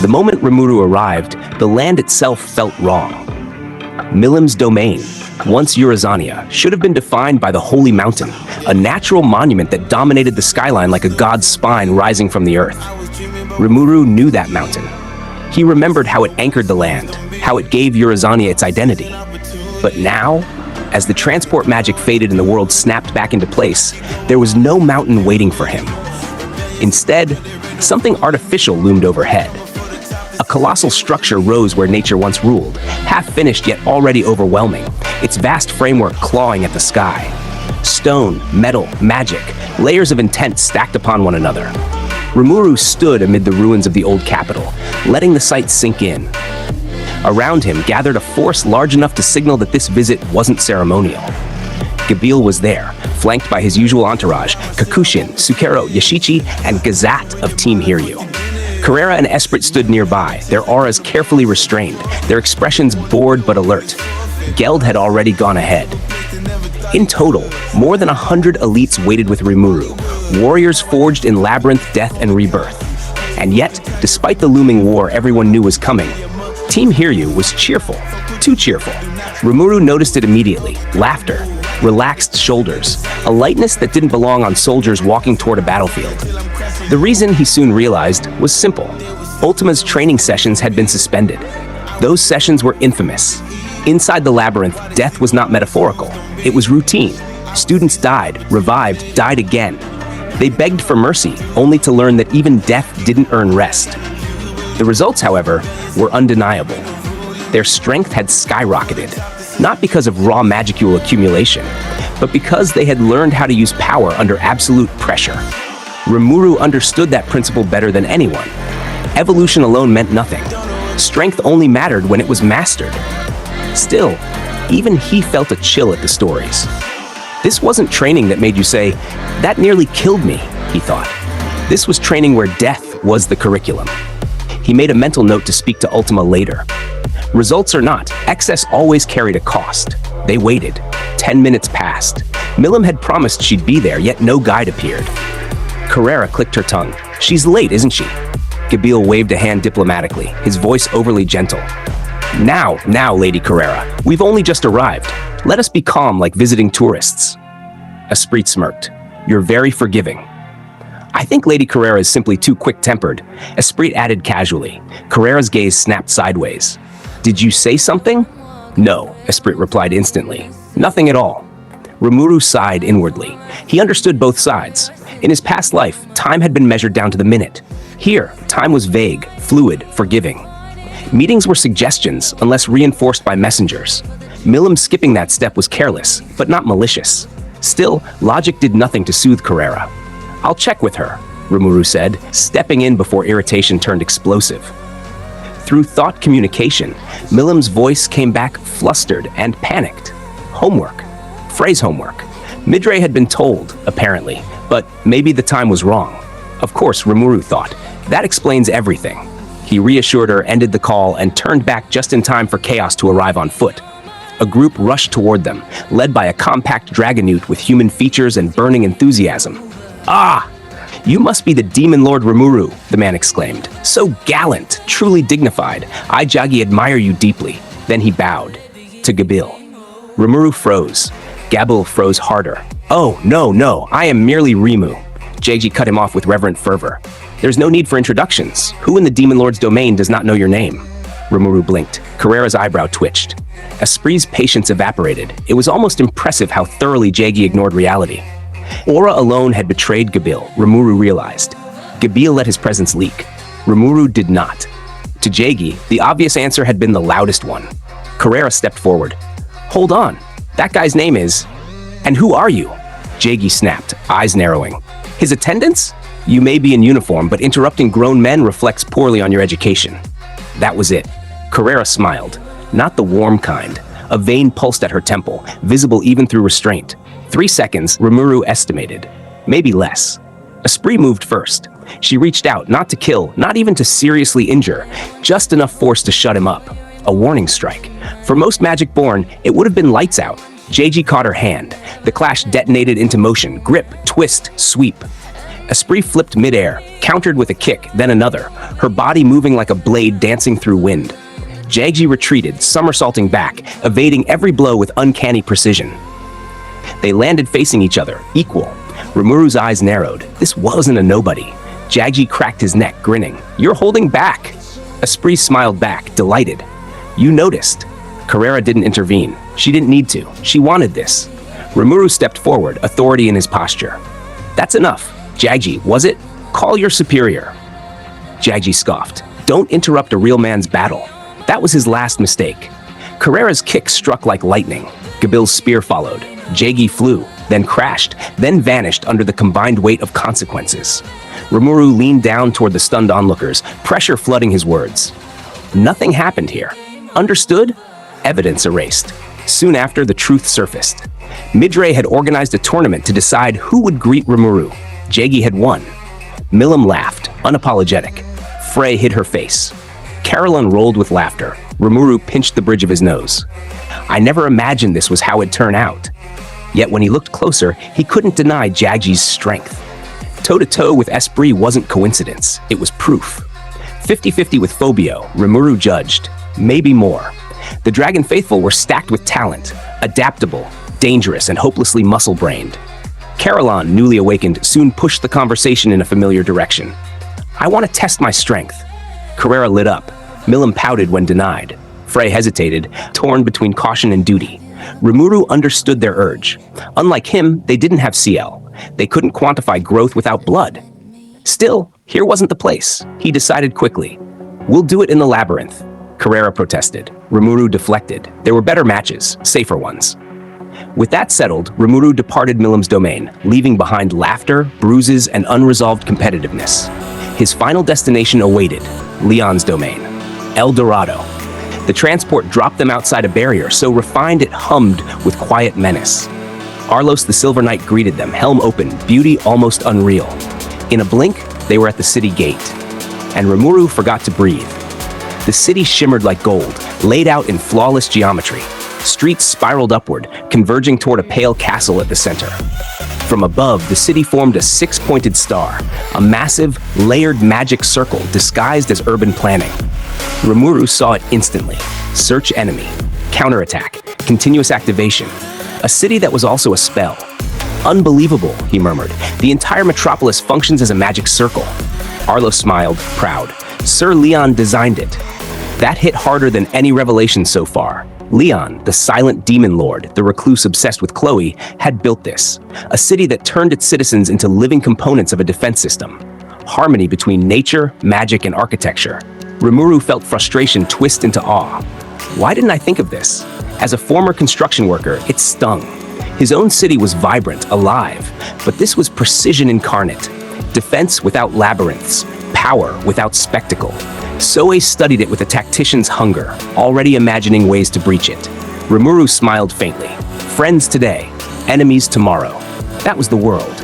The moment Rimuru arrived, the land itself felt wrong. Milim's domain, once Eurazania, should have been defined by the Holy Mountain, a natural monument that dominated the skyline like a god's spine rising from the earth. Rimuru knew that mountain. He remembered how it anchored the land, how it gave Eurazania its identity. But now, as the transport magic faded and the world snapped back into place, there was no mountain waiting for him. Instead, something artificial loomed overhead. A colossal structure rose where nature once ruled, half-finished yet already overwhelming, its vast framework clawing at the sky. Stone, metal, magic, layers of intent stacked upon one another. Rimuru stood amid the ruins of the old capital, letting the sight sink in. Around him gathered a force large enough to signal that this visit wasn't ceremonial. Gabil was there, flanked by his usual entourage, Kakushin, Sukero, Yashichi, and Gazat of Team Hiryu. Carrera and Esprit stood nearby, their auras carefully restrained, their expressions bored but alert. Geld had already gone ahead. In total, more than 100 elites waited with Rimuru, warriors forged in labyrinth, death, and rebirth. And yet, despite the looming war everyone knew was coming, Team Hiryu was cheerful, too cheerful. Rimuru noticed it immediately, laughter, relaxed shoulders, a lightness that didn't belong on soldiers walking toward a battlefield. The reason, he soon realized, was simple. Ultima's training sessions had been suspended. Those sessions were infamous. Inside the labyrinth, death was not metaphorical. It was routine. Students died, revived, died again. They begged for mercy, only to learn that even death didn't earn rest. The results, however, were undeniable. Their strength had skyrocketed, not because of raw magicule accumulation, but because they had learned how to use power under absolute pressure. Rimuru understood that principle better than anyone. Evolution alone meant nothing. Strength only mattered when it was mastered. Still, even he felt a chill at the stories. This wasn't training that made you say, "That nearly killed me," he thought. This was training where death was the curriculum. He made a mental note to speak to Ultima later. Results or not, excess always carried a cost. They waited. 10 minutes passed. Milim had promised she'd be there, yet no guide appeared. Carrera clicked her tongue. "She's late, isn't she?" Gabil waved a hand diplomatically, his voice overly gentle. Now, Lady Carrera. We've only just arrived. Let us be calm like visiting tourists." Esprit smirked. "You're very forgiving." "I think Lady Carrera is simply too quick-tempered," Esprit added casually. Carrera's gaze snapped sideways. "Did you say something?" "No," Esprit replied instantly. "Nothing at all." Rimuru sighed inwardly. He understood both sides. In his past life, time had been measured down to the minute. Here, time was vague, fluid, forgiving. Meetings were suggestions, unless reinforced by messengers. Milim skipping that step was careless, but not malicious. Still, logic did nothing to soothe Carrera. "I'll check with her," Rimuru said, stepping in before irritation turned explosive. Through thought communication, Milim's voice came back flustered and panicked. Homework. Phrase homework. Midray had been told, apparently, but maybe the time was wrong. Of course, Rimuru thought. That explains everything. He reassured her, ended the call, and turned back just in time for chaos to arrive on foot. A group rushed toward them, led by a compact dragonute with human features and burning enthusiasm. "Ah! You must be the Demon Lord Rimuru," the man exclaimed. "So gallant, truly dignified. I, Jagi, admire you deeply." Then he bowed. To Gabil. Rimuru froze. Gabil froze harder. "Oh, no, I am merely Rimu." Jagi cut him off with reverent fervor. "There's no need for introductions. Who in the Demon Lord's domain does not know your name?" Rimuru blinked. Carrera's eyebrow twitched. Esprit's patience evaporated. It was almost impressive how thoroughly Jagi ignored reality. Aura alone had betrayed Gabil, Rimuru realized. Gabil let his presence leak. Rimuru did not. To Jagi, the obvious answer had been the loudest one. Carrera stepped forward. "Hold on. That guy's name is... And who are you?" Jagi snapped, eyes narrowing. "His attendants? You may be in uniform, but interrupting grown men reflects poorly on your education." That was it. Carrera smiled. Not the warm kind. A vein pulsed at her temple, visible even through restraint. 3 seconds, Rimuru estimated. Maybe less. Esprit moved first. She reached out, not to kill, not even to seriously injure, just enough force to shut him up. A warning strike. For most Magic-born, it would have been lights out. Jagi caught her hand. The clash detonated into motion, grip, twist, sweep. Esprit flipped midair, countered with a kick, then another, her body moving like a blade dancing through wind. Jaggi retreated, somersaulting back, evading every blow with uncanny precision. They landed facing each other, equal. Rimuru's eyes narrowed. This wasn't a nobody. Jaggi cracked his neck, grinning. "You're holding back." Esprit smiled back, delighted. "You noticed." Carrera didn't intervene. She didn't need to. She wanted this. Rimuru stepped forward, authority in his posture. "That's enough. Jaggi, was it? Call your superior." Jaggi scoffed. "Don't interrupt a real man's battle." That was his last mistake. Carrera's kick struck like lightning. Gabil's spear followed. Jaggi flew, then crashed, then vanished under the combined weight of consequences. Rimuru leaned down toward the stunned onlookers, pressure flooding his words. Nothing happened here. Understood? Evidence erased. Soon after, the truth surfaced. Midray had organized a tournament to decide who would greet Rimuru. Jaggi had won. Milim laughed, unapologetic. Frey hid her face. Carillon rolled with laughter. Rimuru pinched the bridge of his nose. I never imagined this was how it'd turn out. Yet when he looked closer, he couldn't deny Jaggi's strength. Toe-to-toe with Esprit wasn't coincidence, it was proof. 50-50 with Phobio, Rimuru judged. Maybe more. The Dragon Faithful were stacked with talent, adaptable, dangerous, and hopelessly muscle-brained. Carillon, newly awakened, soon pushed the conversation in a familiar direction. I want to test my strength. Carrera lit up. Milim pouted when denied. Frey hesitated, torn between caution and duty. Rimuru understood their urge. Unlike him, they didn't have CL. They couldn't quantify growth without blood. Still, here wasn't the place. He decided quickly. We'll do it in the labyrinth. Carrera protested. Rimuru deflected. There were better matches, safer ones. With that settled, Rimuru departed Milim's domain, leaving behind laughter, bruises, and unresolved competitiveness. His final destination awaited, Leon's domain, El Dorado. The transport dropped them outside a barrier, so refined it hummed with quiet menace. Arlos the Silver Knight greeted them, helm open, beauty almost unreal. In a blink, they were at the city gate, and Rimuru forgot to breathe. The city shimmered like gold, laid out in flawless geometry. Streets spiraled upward, converging toward a pale castle at the center. From above, the city formed a six-pointed star, a massive, layered magic circle disguised as urban planning. Rimuru saw it instantly. Search enemy, counterattack, continuous activation. A city that was also a spell. Unbelievable, he murmured. The entire metropolis functions as a magic circle. Arlo smiled, proud. Sir Leon designed it. That hit harder than any revelation so far. Leon, the silent demon lord, the recluse obsessed with Chloe, had built this. A city that turned its citizens into living components of a defense system. Harmony between nature, magic, and architecture. Rimuru felt frustration twist into awe. Why didn't I think of this? As a former construction worker, it stung. His own city was vibrant, alive, but this was precision incarnate. Defense without labyrinths, power without spectacle. Soe studied it with a tactician's hunger, already imagining ways to breach it. Rimuru smiled faintly. Friends today, enemies tomorrow. That was the world.